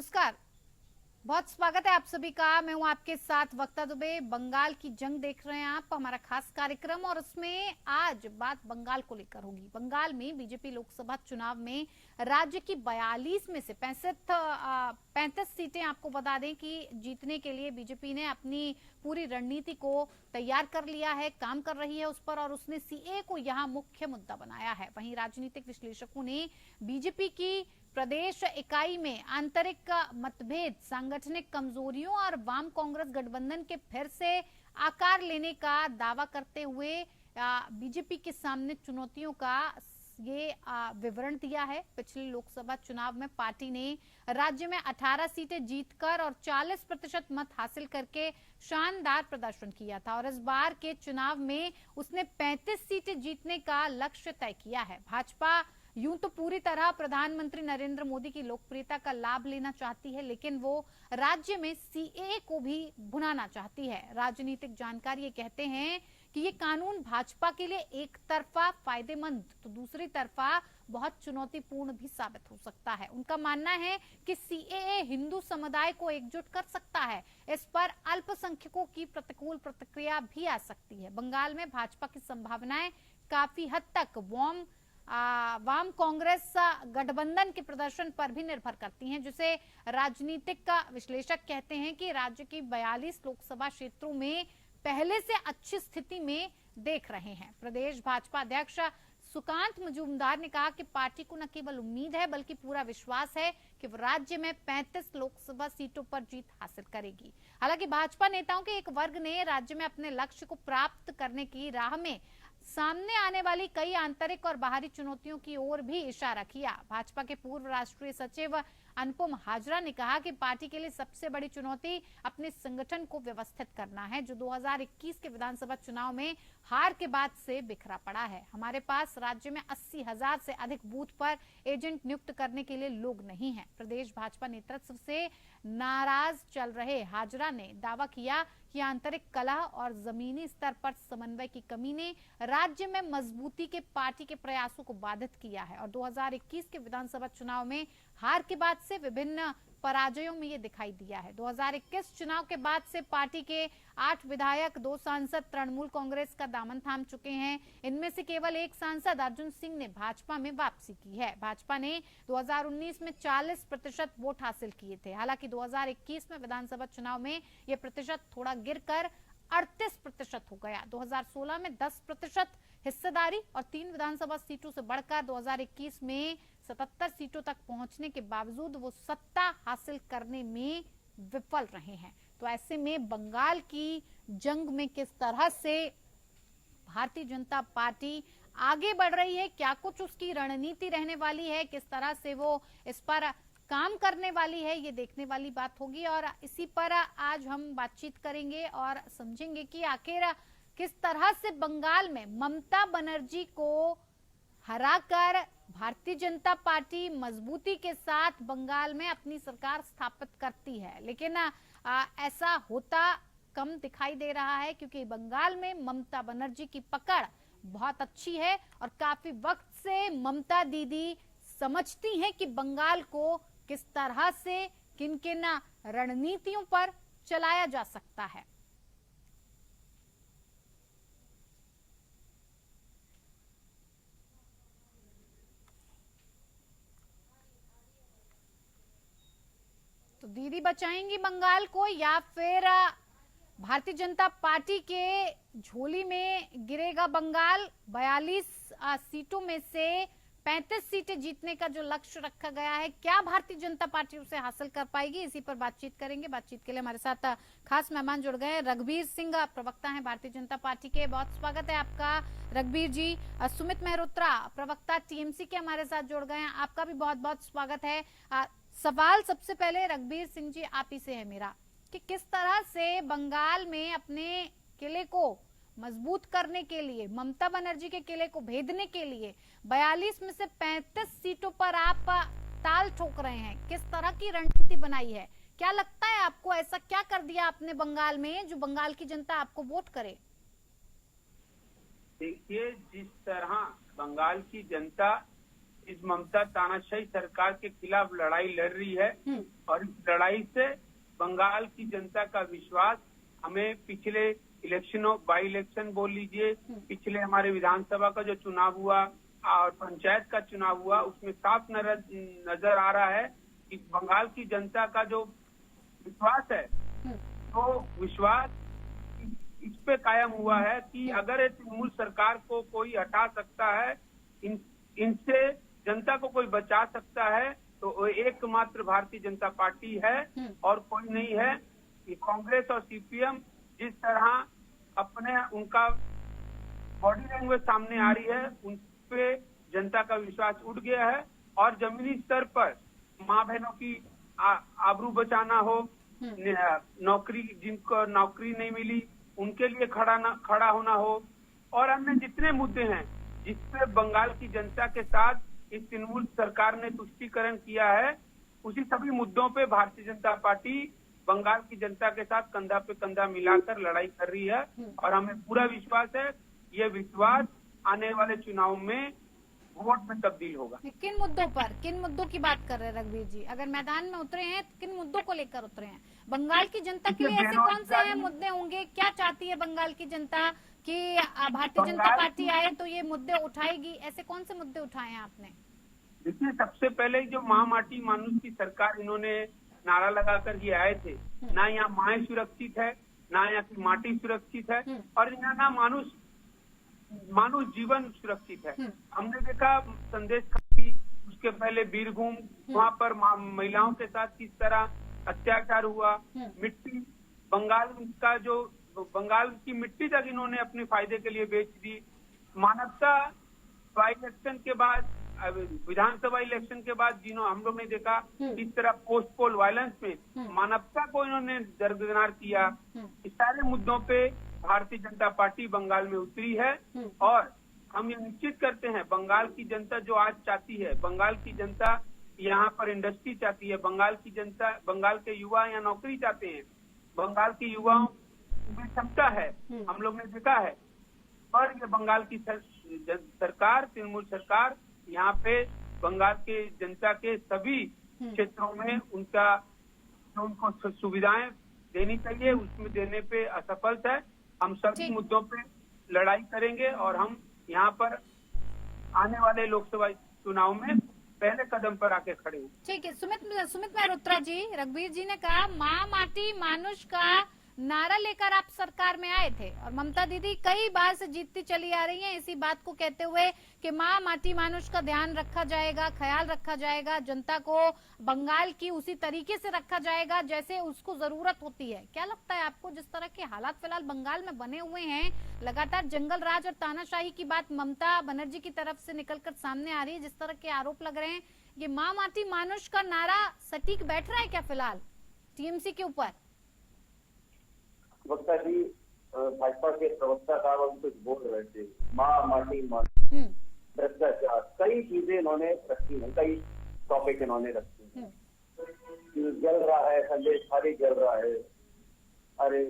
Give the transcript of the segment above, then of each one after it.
नमस्कार, बहुत स्वागत है आप सभी का। मैं हूं आपके साथ वक्ता दुबे। बंगाल की जंग देख रहे हैं आप, हमारा खास कार्यक्रम, और उसमें आज बात बंगाल को लेकर होगी। बंगाल में बीजेपी लोकसभा चुनाव में राज्य की 42 में से 35 सीटें आपको बता दें कि जीतने के लिए बीजेपी ने अपनी पूरी रणनीति को तैयार कर लिया है, काम कर रही है उस पर, और उसने सीए को यहाँ मुख्य मुद्दा बनाया है। वहीं राजनीतिक विश्लेषकों ने बीजेपी की प्रदेश इकाई में आंतरिक मतभेद, सांगठनिक कमजोरियों और वाम कांग्रेस गठबंधन के फिर से आकार लेने का दावा करते हुए बीजेपी के सामने चुनौतियों का ये विवरण दिया है। पिछले लोकसभा चुनाव में पार्टी ने राज्य में 18 सीटें जीतकर और 40% मत हासिल करके शानदार प्रदर्शन किया था, और इस बार के चुनाव में उसने 35 सीटें जीतने का लक्ष्य तय किया है। भाजपा यूं तो पूरी तरह प्रधानमंत्री नरेंद्र मोदी की लोकप्रियता का लाभ लेना चाहती है, लेकिन वो राज्य में सीएए को भी भुनाना चाहती है। राजनीतिक जानकार ये कहते हैं कि ये कानून भाजपा के लिए एक तरफा फायदेमंद तो दूसरी तरफा बहुत चुनौतीपूर्ण भी साबित हो सकता है। उनका मानना है कि सीएए हिंदू समुदाय को एकजुट कर सकता है। इस पर अल्पसंख्यकों की प्रतिकूल प्रतिक्रिया भी आ सकती है। बंगाल में भाजपा की संभावनाएं काफी हद तक वाम कांग्रेस गठबंधन के प्रदर्शन पर भी निर्भर करती हैं, जिसे राजनीतिक विश्लेषक कहते हैं कि राज्य की 42 लोकसभा क्षेत्रों में पहले से अच्छी स्थिति में देख रहे हैं। प्रदेश भाजपा अध्यक्ष सुकांत मजूमदार ने कहा कि पार्टी को न केवल उम्मीद है बल्कि पूरा विश्वास है कि वो राज्य में 35 लोकसभा सीटों पर जीत हासिल करेगी। हालांकि भाजपा नेताओं के एक वर्ग ने राज्य में अपने लक्ष्य को प्राप्त करने की राह में सामने आने वाली कई आंतरिक और बाहरी चुनौतियों की ओर भी इशारा किया। भाजपा के पूर्व राष्ट्रीय सचिव अनुपम हाजरा ने कहा कि पार्टी के लिए सबसे बड़ी चुनौती अपने संगठन को व्यवस्थित करना है, जो 2021 के विधानसभा चुनाव में हार के बाद से बिखरा पड़ा है। हमारे पास राज्य में 80,000 से अधिक बूथ पर एजेंट नियुक्त करने के लिए लोग नहीं है। प्रदेश भाजपा नेतृत्व से नाराज चल रहे हाजरा ने दावा किया कि आंतरिक कलह और जमीनी स्तर पर समन्वय की कमी ने राज्य में मजबूती के पार्टी के प्रयासों को बाधित किया है, और 2021 के विधानसभा चुनाव में हार के बाद से विभिन्न पराजयों में ये दिखाई दिया है। 2021 चुनाव के बाद से पार्टी के 8 विधायक, 2 सांसद तृणमूल कांग्रेस का दामन थाम चुके हैं। इनमें से केवल एक सांसद अर्जुन सिंह ने भाजपा में वापसी की है। भाजपा ने 2019 में 40% वोट हासिल किए थे। हालांकि 2021 में विधानसभा चुनाव में यह प्रतिशत थोड़ा गिरकर 38% हो गया। 2016 में 10% हिस्सेदारी और 3 विधानसभा सीटों से बढ़कर 2021 में 77 सीटों तक पहुंचने के बावजूद वो सत्ता हासिल करने में विफल रहे हैं। तो ऐसे में बंगाल की जंग में किस तरह से भारतीय जनता पार्टी आगे बढ़ रही है, क्या कुछ उसकी रणनीति रहने वाली है, किस तरह से वो इस पर काम करने वाली है, ये देखने वाली बात होगी। और इसी पर आज हम बातचीत करेंगे और समझेंगे कि आखिर किस तरह से बंगाल में ममता बनर्जी को हराकर भारतीय जनता पार्टी मजबूती के साथ बंगाल में अपनी सरकार स्थापित करती है। लेकिन ऐसा होता कम दिखाई दे रहा है, क्योंकि बंगाल में ममता बनर्जी की पकड़ बहुत अच्छी है और काफी वक्त से ममता दीदी समझती हैं कि बंगाल को किस तरह से किन किन रणनीतियों पर चलाया जा सकता है। तो दीदी बचाएंगी बंगाल को या फिर भारतीय जनता पार्टी के झोली में गिरेगा बंगाल? 42 सीटों में से 35 सीटें जीतने का जो लक्ष्य रखा गया है, क्या भारतीय जनता पार्टी उसे हासिल कर पाएगी? इसी पर बातचीत करेंगे। बातचीत के लिए हमारे साथ खास मेहमान जुड़ गए हैं। रघुबीर सिंह प्रवक्ता हैं भारतीय जनता पार्टी के, बहुत स्वागत है आपका रघुबीर जी। सुमित मेहरोत्रा प्रवक्ता टीएमसी के हमारे साथ जुड़ गए हैं, आपका भी बहुत बहुत स्वागत है। सवाल सबसे पहले रघुबीर सिंह जी आप ही से है मेरा, कि किस तरह से बंगाल में अपने किले को मजबूत करने के लिए, ममता बनर्जी के किले को भेदने के लिए 42 में से 35 सीटों पर आप ताल ठोक रहे हैं, किस तरह की रणनीति बनाई है? क्या लगता है आपको, ऐसा क्या कर दिया आपने बंगाल में जो बंगाल की जनता आपको वोट करे? देखिए, जिस तरह बंगाल की जनता इस ममता तानाशाही सरकार के खिलाफ लड़ाई लड़ रही है और इस लड़ाई से बंगाल की जनता का विश्वास हमें पिछले इलेक्शनों बाई इलेक्शन बोल लीजिए, पिछले हमारे विधानसभा का जो चुनाव हुआ और पंचायत का चुनाव हुआ, उसमें साफ नजर आ रहा है कि बंगाल की जनता का जो विश्वास है तो विश्वास इस पे कायम हुआ है कि अगर तृणमूल सरकार को कोई हटा सकता है, इनसे जनता को कोई बचा सकता है तो एकमात्र भारतीय जनता पार्टी है और कोई नहीं है। कि कांग्रेस और सीपीएम जिस तरह अपने उनका बॉडी लैंग्वेज सामने आ रही है, उन पे जनता का विश्वास उठ गया है और जमीनी स्तर पर माँ बहनों की आबरू बचाना हो, नौकरी जिनको नौकरी नहीं मिली उनके लिए खड़ा होना हो और अन्य जितने मुद्दे हैं जिसपे बंगाल की जनता के साथ इस तृणमूल सरकार ने तुष्टीकरण किया है, उसी सभी मुद्दों पे भारतीय जनता पार्टी बंगाल की जनता के साथ कंधा पे कंधा मिलाकर लड़ाई कर रही है और हमें पूरा विश्वास है ये विश्वास आने वाले चुनाव में वोट में तब्दील होगा। किन मुद्दों की बात कर रहे हैं रघुवीर जी? अगर मैदान में उतरे हैं तो किन मुद्दों को लेकर उतरे हैं? बंगाल की जनता के लिए ऐसे कौन से मुद्दे होंगे? क्या चाहती है बंगाल की जनता कि भारतीय जनता पार्टी आए तो ये मुद्दे उठाएगी? ऐसे कौन से मुद्दे उठाए हैं आपने? देखिए, सबसे पहले जो माँ माटी मानुष की सरकार इन्होंने नारा लगाकर ये आए थे, ना यहाँ माएँ सुरक्षित है, ना यहाँ की माटी सुरक्षित है और यहाँ ना मानुष जीवन सुरक्षित है। हमने देखा संदेश खाली, उसके पहले बीरभूम, वहाँ पर महिलाओं के साथ किस तरह अत्याचार हुआ, मिट्टी बंगाल की मिट्टी तक इन्होंने अपने फायदे के लिए बेच दी। मानवता बाई इलेक्शन के बाद, विधानसभा इलेक्शन के बाद हम लोग ने देखा किस तरह पोस्ट पोल वायलेंस में मानवता को इन्होंने दरकिनार किया। इस सारे मुद्दों पे भारतीय जनता पार्टी बंगाल में उतरी है और हम ये निश्चित करते हैं बंगाल की जनता जो आज चाहती है, बंगाल की जनता यहाँ पर इंडस्ट्री चाहती है, बंगाल के युवा यहाँ नौकरी चाहते हैं, बंगाल के युवाओं में क्षमता है, हम लोग ने देखा है। पर ये बंगाल की सरकार, तृणमूल सरकार यहाँ पे बंगाल के जनता के सभी क्षेत्रों में उनको सुविधाएं देनी चाहिए, उसमें देने पे असफल है। हम सभी मुद्दों पे लड़ाई करेंगे और हम यहाँ पर आने वाले लोकसभा चुनाव में पहले कदम पर आके खड़े हैं। ठीक है, सुमित मेहरोत्रा जी, रघुवीर जी ने कहा माँ माटी मानुष का नारा लेकर आप सरकार में आए थे और ममता दीदी कई बार से जीतती चली आ रही हैं इसी बात को कहते हुए कि माँ माटी मानुष का ध्यान रखा जाएगा, ख्याल रखा जाएगा, जनता को बंगाल की उसी तरीके से रखा जाएगा जैसे उसको जरूरत होती है। क्या लगता है आपको, जिस तरह के हालात फिलहाल बंगाल में बने हुए हैं, लगातार जंगल राज और तानाशाही की बात ममता बनर्जी की तरफ से निकलकर सामने आ रही है, जिस तरह के आरोप लग रहे हैं, ये माँ माटी मानुष का नारा सटीक बैठ रहा है क्या फिलहाल टीएमसी के ऊपर? वक्ता जी, भाजपा के प्रवक्ता साहब हम कुछ बोल रहे थे, माँ माटी माटी भ्रष्टाचार, कई चीजें इन्होंने रखी हैं, कई टॉपिक इन्होंने रखे हैं। जल रहा है संदेश खाली, जल रहा है। अरे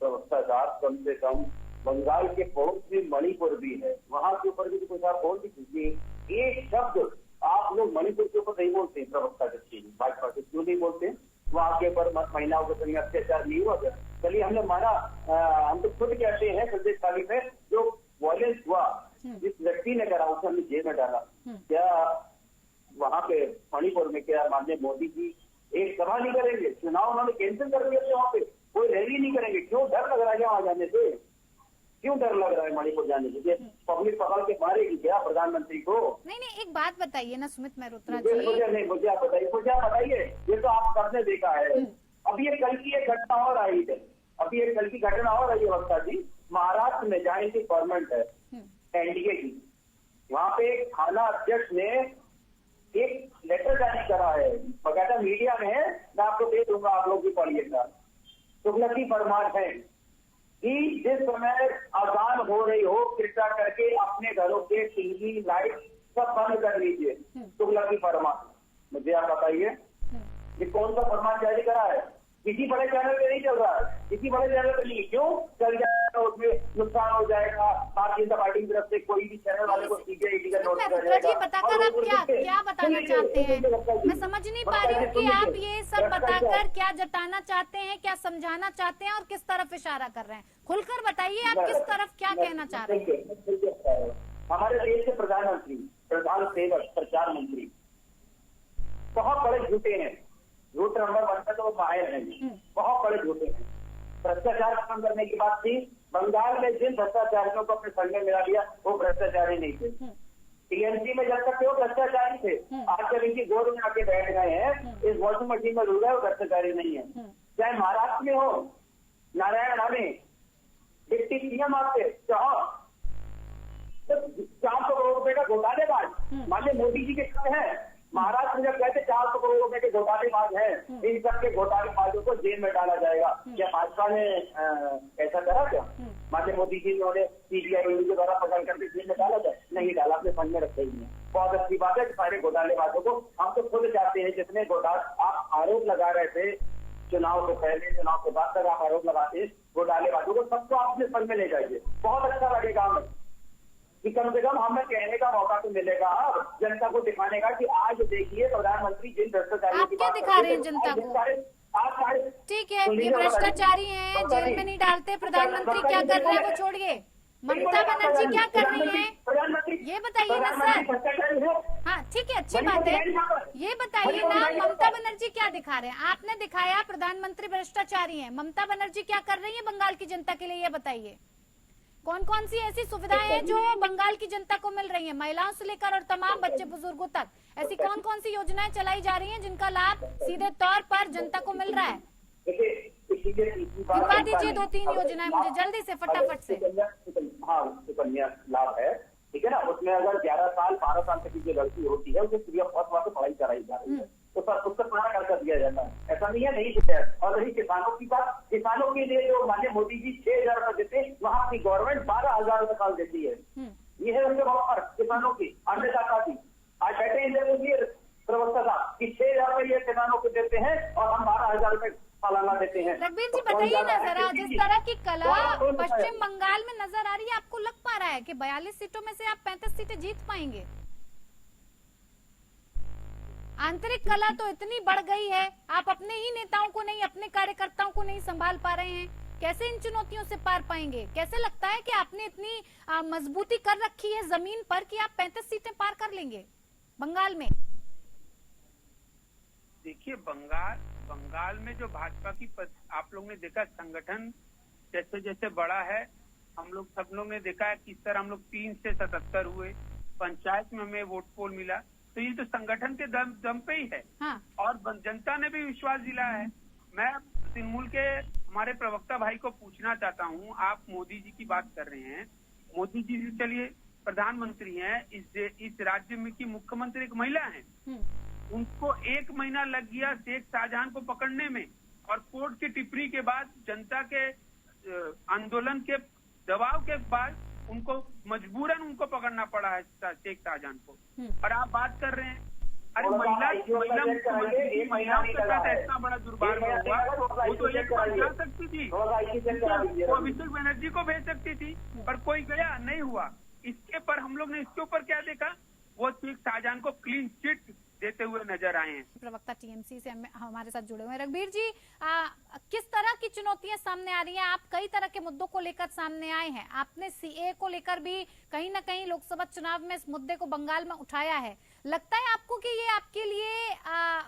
प्रवक्ता साहब, कम से कम बंगाल के पड़ोस में मणिपुर भी है, वहां के ऊपर भी कुछ आप बोल दीजिए। एक शब्द आप लोग मणिपुर के ऊपर नहीं बोलते, प्रवक्ता जी भाजपा के क्यों नहीं बोलते? वहाँ के ऊपर महिलाओं के संग अत्याचार नहीं हुआ? चलिए, हमने माना, हम तो खुद कहते हैं संदेश खाली में जो वायलेंस हुआ, जिस व्यक्ति ने करा उसे हमने जेल में डाला। क्या वहाँ पे मणिपुर में क्या माननीय मोदी जी एक सभा नहीं करेंगे? चुनाव उन्होंने कैंसिल कर दिया थे, वहाँ पे कोई रैली नहीं करेंगे। क्यों डर लग रहा है वहाँ जाने से? क्यों डर लग रहा है मणिपुर जाने से? पब्लिक पकड़ के मारेगी क्या प्रधानमंत्री को? नहीं, एक बात बताइए ना सुमित मेहरोत्रा जी। मुझे आप बताइए, ये तो आप सबने देखा है। अभी ये कल की एक घटना और आई है, वक्ता जी, महाराष्ट्र में जहाँ की गवर्नमेंट है एनडीए की, वहाँ पे एक थाना अध्यक्ष ने एक लेटर जारी करा है, बकायदा मीडिया में है, मैं आपको दे दूंगा, आप लोग भी पढ़िएगा। तुगलकी फरमान है कि जिस समय अजान हो रही हो, कृपया करके अपने घरों के टीवी लाइट सब बंद कर लीजिए। तुगलकी फरमान, मुझे आप बताइए ये कौन सा फरमान जारी करा है? किसी बड़े चैनल पे नहीं चल रहा है, किसी बड़े चैनल पे नहीं। क्यों चल जाएगा? उसमें नुकसान हो जाएगा। भारतीय जनता पार्टी की तरफ से कोई भी चैनल वाले को सीबीआई का नोटिस कर जाएगा। बताकर आप क्या बताना चाहते हैं? मैं समझ नहीं पा रही हूँ कि आप ये सब बताकर क्या जताना चाहते हैं, क्या समझाना चाहते हैं और किस तरफ इशारा कर रहे हैं। खुलकर बताइए आप किस तरफ क्या कहना चाह रहे हैं। हमारे देश के प्रधानमंत्री, प्रधान सेवक, प्रचार मंत्री बहुत बड़े झूठे हैं। झूठ नंबर 1 पे तो वो माहिर हैं, बहुत बड़े झूठे हैं। भ्रष्टाचार खत्म करने की बात थी। बंगाल में जिन भ्रष्टाचारियों को अपने संग में मिला दिया वो भ्रष्टाचारी नहीं थे। टीएमसी में जब तक वो भ्रष्टाचारी थे, आज जब इनकी गोद में आके बैठ गए हैं, इस वॉशिंग मशीन में डूब गए, वो भ्रष्टाचारी नहीं है। चाहे महाराष्ट्र में हो, नारायण राणे डिप्टी सीएम आपके चाहो 400 करोड़ रुपए का घोटालेबाज माननीय मोदी जी के खत है। महाराष्ट्र में जब कहते 400 करोड़ रुपए के घोटालेबाज हैं, इन सबके घोटालेबाजों को जेल में डाला जाएगा। क्या भाजपा ने ऐसा करा क्या? माननीय मोदी जी ने सीबीआई के द्वारा पकड़ करके जेल में डाला जाए? नहीं डाला, अपने फंड में रखे ही है। बहुत अच्छी बात है कि सारे घोटालेबाजों को हम तो खुद चाहते हैं। जितने आप आरोप लगा रहे थे चुनाव से पहले, चुनाव के बाद तक आप आरोप लगाते घोटालेबाजों को, सबको आप अपने फंड में ले जाइए। बहुत अच्छा लगेगा हमें कि कम से कम हमें कहने का मौका तो मिलेगा जनता को दिखाने का कि आज देखिए प्रधानमंत्री जिन भ्रष्टाचारियों आप क्या दिखा रहे हैं जनता को? ठीक है, ये भ्रष्टाचारी हैं, जेल में नहीं डालते। प्रधानमंत्री क्या कर रहे हैं वो छोड़िए, ममता बनर्जी क्या कर रही है ये बताइए ना सर। हाँ ठीक है, अच्छी बात है, ये बताइए ना ममता बनर्जी क्या दिखा रहे हैं? आपने दिखाया प्रधानमंत्री भ्रष्टाचारी हैं, ममता बनर्जी क्या कर रही है बंगाल की जनता के लिए, ये बताइए। कौन कौन सी ऐसी सुविधाएं हैं जो बंगाल की जनता को मिल रही हैं, महिलाओं से लेकर और तमाम बच्चे बुजुर्गों तक? ऐसी कौन कौन सी योजनाएं चलाई जा रही हैं जिनका लाभ सीधे तौर पर जनता को मिल रहा है? गिनवा दीजिए 2-3 योजनाएं मुझे जल्दी से, फटाफट से। हाँ, सुकन्या लाभ है, ठीक है ना। उसमें अगर 11 साल 12 साल तक की जो लड़की होती है उसे फ्री ऑफ कॉस्ट वहाँ से पढ़ाई कराई जा रही है, तो सर उसका पूरा कर दिया जाता है। ऐसा नहीं है नहीं है। और रही किसानों की बात, किसानों के लिए जो माननीय मोदी जी 6,000 रुपए देते, वहाँ की गवर्नमेंट 12,000 रुपए साल देती है। ये है उनके वहाँ किसानों की अन्नदाता की। आज बैठे इंडिया प्रवक्ता था कि 6,000 रुपए ये किसानों को देते हैं और हम 12,000 रुपए सालाना देते हैं। रघबीर जी बताइए ना जरा, जिस तरह की कला पश्चिम बंगाल में नजर आ रही है, आपको लग पा रहा है कि 42 सीटों में से आप 35 सीटें जीत पाएंगे? आंतरिक कला तो इतनी बढ़ गई है, आप अपने ही नेताओं को नहीं, अपने कार्यकर्ताओं को नहीं संभाल पा रहे हैं। कैसे इन चुनौतियों से पार पाएंगे? कैसे लगता है कि आपने इतनी मजबूती कर रखी है जमीन पर कि आप 35 सीटें पार कर लेंगे बंगाल में? देखिए, बंगाल में जो भाजपा की आप लोग ने देखा संगठन जैसे जैसे बड़ा है, सब लोग ने देखा है किस तरह हम लोग 3 से 77 हुए, पंचायत में हमें वोट पोल मिला, तो ये तो संगठन के दम पे ही है। हाँ। और जनता ने भी विश्वास दिलाया है। मैं तृणमूल के हमारे प्रवक्ता भाई को पूछना चाहता हूँ, आप मोदी जी की बात कर रहे हैं, मोदी जी चलिए प्रधानमंत्री हैं, इस राज्य में की मुख्यमंत्री एक महिला है, उनको 1 महीना लग गया शेख शाहजहां को पकड़ने में, और कोर्ट की टिप्पणी के बाद, जनता के आंदोलन के दबाव के बाद उनको मजबूरन उनको पकड़ना पड़ा है शेख शाहजहां को। और आप बात कर रहे हैं, अरे महिला महिलाओं के साथ इतना बड़ा दुर्भाग्य हुआ, वो तो एक बार जा सकती थी, वो अभिषेक बनर्जी को भेज सकती थी, पर कोई गया नहीं हुआ। इसके पर हम लोग ने इसके ऊपर क्या देखा, वो शेख शाहजहां को क्लीन चिट देते हुए नजर आए हैं। प्रवक्ता टीएमसी से हमारे साथ जुड़े हुए हैं। रघबीर जी, किस तरह की चुनौतियां सामने आ रही हैं? आप कई तरह के मुद्दों को लेकर सामने आए हैं, आपने सीए को लेकर भी कहीं ना कहीं लोकसभा चुनाव में इस मुद्दे को बंगाल में उठाया है। लगता है आपको कि ये आपके लिए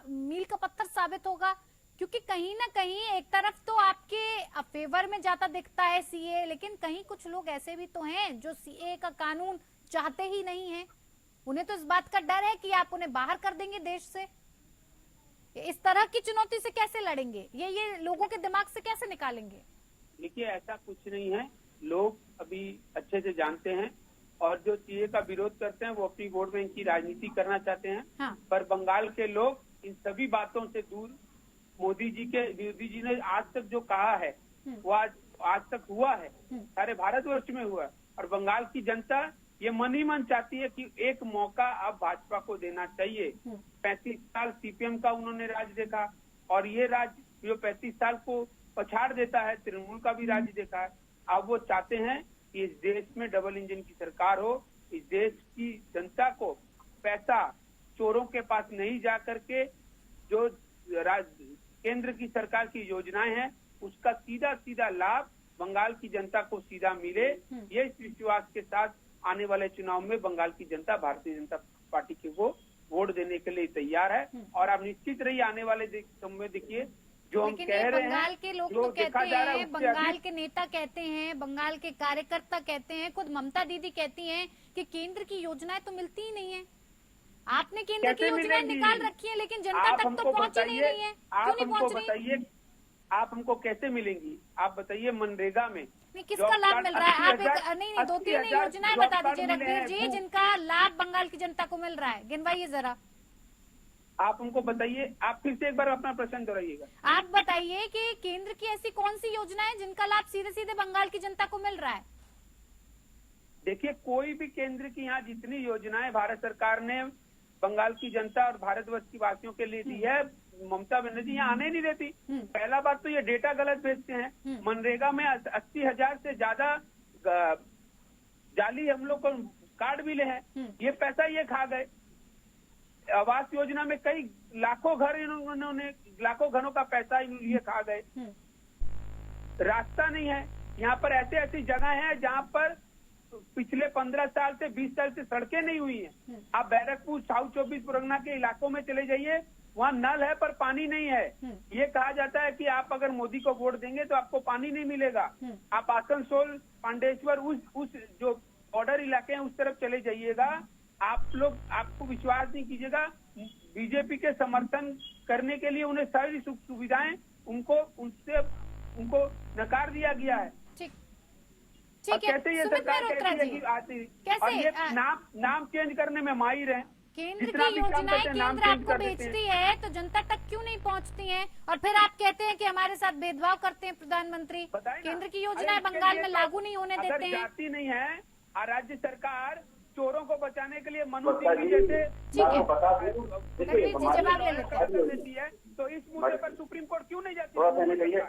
मील का पत्थर साबित होगा? क्योंकि कहीं ना कहीं एक तरफ तो आपके फेवर में जाता दिखता है सीए, लेकिन कहीं कुछ लोग ऐसे भी तो हैं जो सीए का कानून चाहते ही नहीं है। उन्हें तो इस बात का डर है कि आप उन्हें बाहर कर देंगे देश से। इस तरह की चुनौती से कैसे लड़ेंगे? ये लोगों के दिमाग से कैसे निकालेंगे? देखिए, ऐसा कुछ नहीं है, लोग अभी अच्छे से जानते हैं, और जो सीए का विरोध करते हैं वो अपनी वोट बैंक की राजनीति करना चाहते हैं। हाँ। पर बंगाल के लोग इन सभी बातों से दूर, मोदी जी ने आज तक जो कहा है वो आज तक हुआ है, सारे भारतवर्ष में हुआ, और बंगाल की जनता ये मन ही मन चाहती है कि एक मौका अब भाजपा को देना चाहिए। 35 साल सीपीएम का उन्होंने राज देखा, और ये राज जो 35 साल को पछाड़ देता है, तृणमूल का भी राज देखा है। अब वो चाहते हैं कि इस देश में डबल इंजन की सरकार हो, इस देश की जनता को पैसा चोरों के पास नहीं जा करके जो केंद्र की सरकार की योजनाएं हैं उसका सीधा सीधा लाभ बंगाल की जनता को सीधा मिले, ये इस विश्वास के साथ आने वाले चुनाव में बंगाल की जनता भारतीय जनता पार्टी को वोट देने के लिए तैयार है। और आप निश्चित रहिए आने वाले समय देखिए जो हम कह रहे हैं, बंगाल के लोग तो कहते हैं, बंगाल के नेता कहते हैं, बंगाल के कार्यकर्ता कहते हैं, खुद ममता दीदी कहती हैं कि केंद्र की योजनाएं तो मिलती ही नहीं है। आपने केंद्र की योजनाएं निकाल रखी है लेकिन जनता तक तो पहुंच ही नहीं रही है। क्यों नहीं पहुंच रही? आप हमको कैसे मिलेंगी? आप बताइए मनरेगा में किसका लाभ मिल रहा है? आप एक नहीं 2-3 योजनाएं बता दीजिए रघुवीर जी जिनका लाभ बंगाल की जनता को मिल रहा है, गिनवाइए जरा। आप हमको बताइए, आप फिर से एक बार अपना प्रश्न दोहराइएगा। आप बताइए कि केंद्र की ऐसी कौन सी योजना है जिनका लाभ सीधे सीधे बंगाल की जनता को मिल रहा है? देखिए कोई भी केंद्र की यहाँ जितनी योजनाएं भारत सरकार ने बंगाल की जनता और भारतवर्ष की वासियों के लिए दी है, ममता बनर्जी यहाँ आने नहीं देती। पहला बात तो ये डेटा गलत भेजते हैं। मनरेगा में 80,000 से ज्यादा जाली हम लोग को कार्ड मिले हैं, ये पैसा ये खा गए। आवास योजना में कई लाखों घर इन्होंने लाखों घरों का पैसा ये खा गए। रास्ता नहीं है यहाँ पर, ऐसे ऐसी जगह है जहाँ पर पिछले 15 साल से 20 साल से सड़कें नहीं हुई हैं। आप बैरकपुर साउथ 24 परगना के इलाकों में चले जाइए, वहाँ नल है पर पानी नहीं है। ये कहा जाता है कि आप अगर मोदी को वोट देंगे तो आपको पानी नहीं मिलेगा। आप आसनसोल, पांडेश्वर, उस जो बॉर्डर इलाके हैं उस तरफ चले जाइएगा, आप लोग आपको विश्वास नहीं कीजिएगा, बीजेपी के समर्थन करने के लिए उन्हें सारी सुख सुविधाएं उनको नकार दिया गया है। ठीक है, कैसे ये सरकार कहती आती और ये नाम चेंज करने में माहिर है। केंद्र की योजनाएं केंद्र आपको बेचती है तो जनता तक क्यों नहीं पहुंचती हैं? और फिर आप कहते हैं कि हमारे साथ भेदभाव करते हैं प्रधानमंत्री। केंद्र की योजनाएं बंगाल में लागू नहीं होने देते हैं। जाती नहीं है राज्य सरकार चोरों को बचाने के लिए मनोज सिंह जैसे जवाब ले लेती है, तो इस मुद्दे पर सुप्रीम कोर्ट क्यों नहीं जाती? जवाब ले ये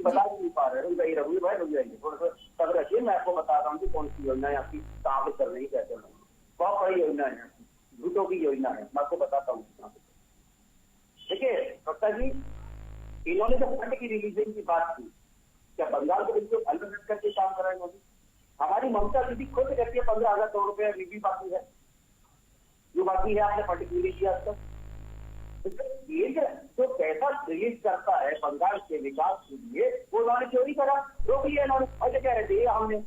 बता नहीं पा रहे, रुक जाइए रघुवीर भाई, रुक जाइए थोड़ा सा सब्र रखिए। मैं आपको बता रहा हूँ कि कौन सी योजना है आपकी कहाँ पे चल रही है, कैसे बहुत बड़ी योजना है, झूठों की योजना है, मैं आपको बताता हूँ। देखिए सत्ता जी, इन्होंने जो फंड की रिलीजिंग की बात की, क्या बंगाल को बिल्कुल अलग करके काम कर रहे हैं मोदी? हमारी ममता दीदी खुद कहती है 15,000 करोड़ रुपया रिव्यू बाकी है, जो बाकी है आपने फंड रिलीज किया अब तक। ये जो पैसा रिलीज करता है बंगाल के विकास के लिए, वो उन्होंने चोरी करा, रोक लिया इन्होंने। और कह रहे थे हमने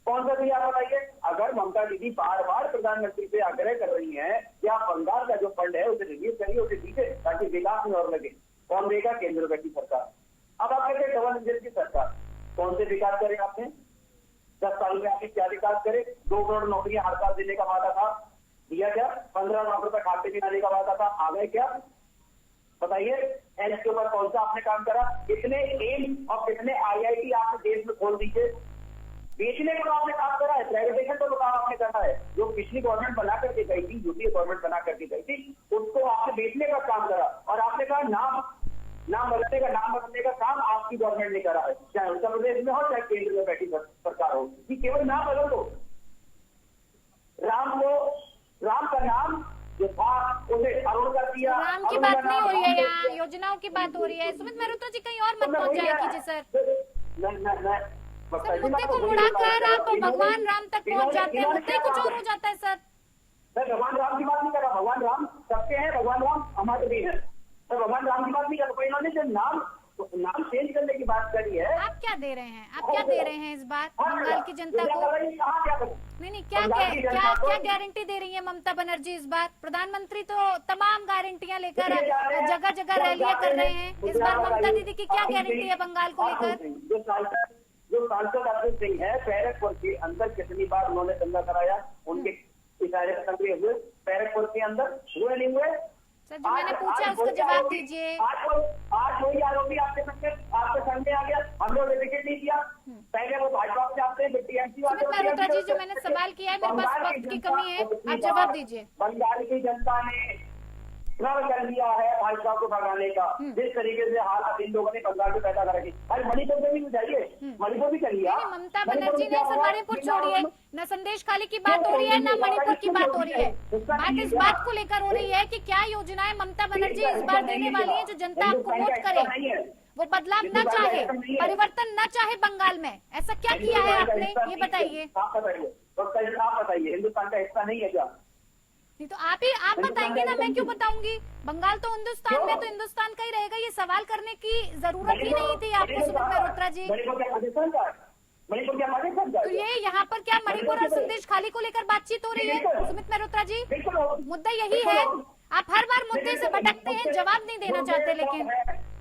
कौन सा दिया बताइए? अगर ममता दीदी बार बार प्रधानमंत्री से आग्रह कर रही है कि आप बंगाल का जो फंड है उसे रिलीज करिए, उसे दीजिए ताकि विकास में और लगे, कौन देगा? केंद्र की सरकार। अब आप कहते हैं डबल इंजन की सरकार, कौन से विकास करे आपने? 10 साल में आपने क्या विकास करे? 2 करोड़ नौकरियां हर साल देने का वादा था, दिया क्या? 15 लाख रुपए खाते में डालने का वादा था, आ गए क्या? बताइए। हेल्थ के ऊपर कौन सा आपने काम करा? कितने एम्स और कितने IIT आपने देश में खोल दीजिए, बेचने का आपने काम करा है, प्राइवेटाइजेशन तो काम आपने करना है। जो पिछली गवर्नमेंट बना करके गई थी, यूपीए गवर्नमेंट बना करके गई थी, उसको आपने बेचने का काम करा। और आपने कहा नाम बदलने का काम आपकी गवर्नमेंट ने करा है, चाहे उत्तर प्रदेश में हो चाहे केंद्र में बैठी सरकार हो, कि केवल नाम बदल दो। राम का नाम जो था उसे अरुण कर दिया। राम की बात नहीं हो रही है यहाँ, योजनाओं की बात हो रही है। सुमित मेहरोत्रा जी कहीं और मत पहुंच जाए कीजिए सर। मुद्दे को मुड़ाकर आप भगवान राम तक पहुंच जाते हैं, मुद्दे कुछ और हो जाता है सर। भगवान राम की बात नहीं कर रहा, भगवान राम सबके हैं, भगवान राम हमारे भी है, तो भगवान राम की बात नहीं कर रहा। इन्होंने जो नाम चेंज करने की बात करी है, आप क्या दे रहे हैं? आप क्या दे रहे हैं इस बार बंगाल की जनता को? नहीं, क्या गारंटी दे रही है ममता बनर्जी इस बार? प्रधानमंत्री तो तमाम गारंटियां लेकर जगह जगह रैलियां कर रहे हैं, इस बार ममता दीदी की क्या गारंटी है बंगाल को लेकर? जो सांसद अर्जुन सिंह है, बैरकपुर के अंदर कितनी बार उन्होंने दंगा कराया, उनके इशारे सक्रिय हुए बैरकपुर के अंदर, हुए नहीं हुए? सर जो मैंने पूछा उसका जवाब दीजिए। आज वही आरोपी आपके सामने आ गया, हम लोग ने टिकट नहीं दिया, पहले वो भाजपा से आते हैं, सुमित मेहरोत्रा जी जो मैंने सवाल किया है, मेरे पास वक्त की कमी है, आप जवाब दीजिए। बंगाल की जनता ने प्रण कर लिया है भाजपा को भगाने का। जिस तरीके से हालात इन लोगों ने बंगाल में पैदा कर रखी, अरे मणिपुर में भी जाइए, मणिपुर भी चलिए। ममता बनर्जी ने सर मणिपुर छोड़िए, न संदेश खाली की बात हो रही है, न मणिपुर की बात हो रही है। बात इस बात को लेकर हो रही है कि क्या योजनाएं ममता बनर्जी इस बार देने वाली है जो जनता आपको वोट करे, वो बदलाव न चाहे, परिवर्तन न चाहे बंगाल में। ऐसा क्या किया है आपने, ये बताइए। आप बताइए, हिंदुस्तान का हिस्सा नहीं है क्या? नहीं तो आप बताएंगे ना, मैं क्यों बताऊंगी। बंगाल तो हिंदुस्तान में, तो हिंदुस्तान का ही रहेगा, ये सवाल करने की जरूरत ही नहीं थी आपको सुमित मल्होत्रा जी। तो ये यहाँ पर क्या मणिपुर और संदेश खाली को लेकर बातचीत हो रही है सुमित मल्होत्रा जी? मुद्दा यही है, आप हर बार मुद्दे से भटकते हैं, जवाब नहीं देना चाहते। लेकिन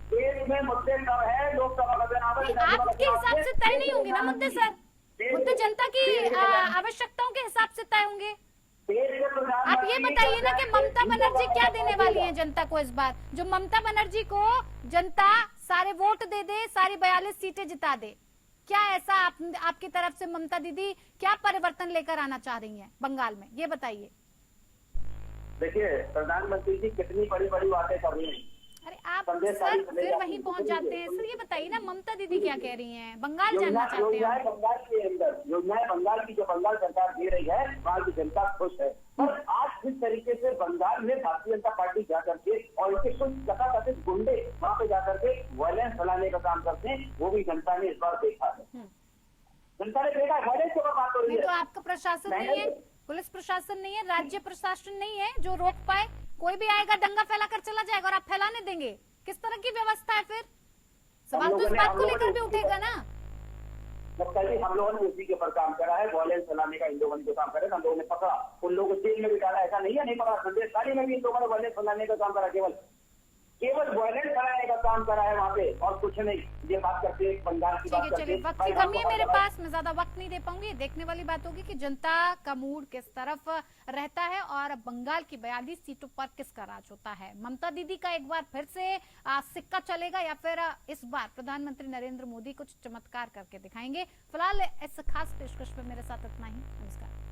देश में मुद्दे कब है, लोकसभा का चुनाव आपके हिसाब से तय नहीं होंगे ना मुद्दे सर, मुद्दे जनता की आवश्यकताओं के हिसाब से तय होंगे। आप ये बताइए ना कि ममता बनर्जी क्या देने वाली है जनता को इस बार, जो ममता बनर्जी को जनता सारे वोट दे दे, सारी 42 सीटें जिता दे। क्या ऐसा आपकी तरफ से ममता दीदी क्या परिवर्तन लेकर आना चाह रही हैं बंगाल में, ये बताइए। देखिए, प्रधानमंत्री जी कितनी बड़ी बड़ी बातें कर रही हैं। अरे आप सर फिर वहीं पहुंच जाते हैं। सर ये बताइए ना, ममता दीदी क्या कह रही हैं, बंगाल जानना चाहते हैं। योजनाएं बंगाल के अंदर, योजनाएं बंगाल की जो बंगाल सरकार दे रही है, वहाँ की जनता खुश है। पर आज जिस तरीके से बंगाल में भारतीय जनता पार्टी जा करके और इसके कुछ तथाकथित गुंडे वहाँ पे जाकर के वायलेंस फैलाने का काम करते हैं, वो भी जनता ने इस बार देखा है। जनता ने देखा वायलेंस की बात हो रही है। तो आपका प्रशासन नहीं है, पुलिस प्रशासन नहीं है, राज्य प्रशासन नहीं है जो रोक पाए। कोई भी आएगा दंगा फैलाकर चला जाएगा और आप फैलाने देंगे, किस तरह की व्यवस्था है फिर? सवाल तो इस बात को लेकर भी उठेगा ना। हम लोगों ने उसी के ऊपर काम करा है, वायलेंस फैलाने का इन लोगों ने जो काम करे, हम लोगों ने पकड़ा, उन लोगों को जेल में भी डाला, ऐसा नहीं है नहीं पकड़ा। संदेश खाली में भी इन लोगों ने वायलेंस फैलाने का काम करा, केवल वायलेंस फैलाने का काम करा है वहाँ पे, और कुछ नहीं। ये बात करते हैं बंगाल की बात करते हैं। चलिए, वक्त की कमी है मेरे पास, मैं ज्यादा वक्त नहीं दे पाऊंगी। देखने वाली बात होगी कि जनता का मूड किस तरफ रहता है और बंगाल की 42 सीटों पर किसका राज होता है। ममता दीदी का एक बार फिर से सिक्का चलेगा या फिर इस बार प्रधानमंत्री नरेंद्र मोदी कुछ चमत्कार करके दिखाएंगे। फिलहाल इस खास पेशकश में मेरे साथ इतना ही। नमस्कार।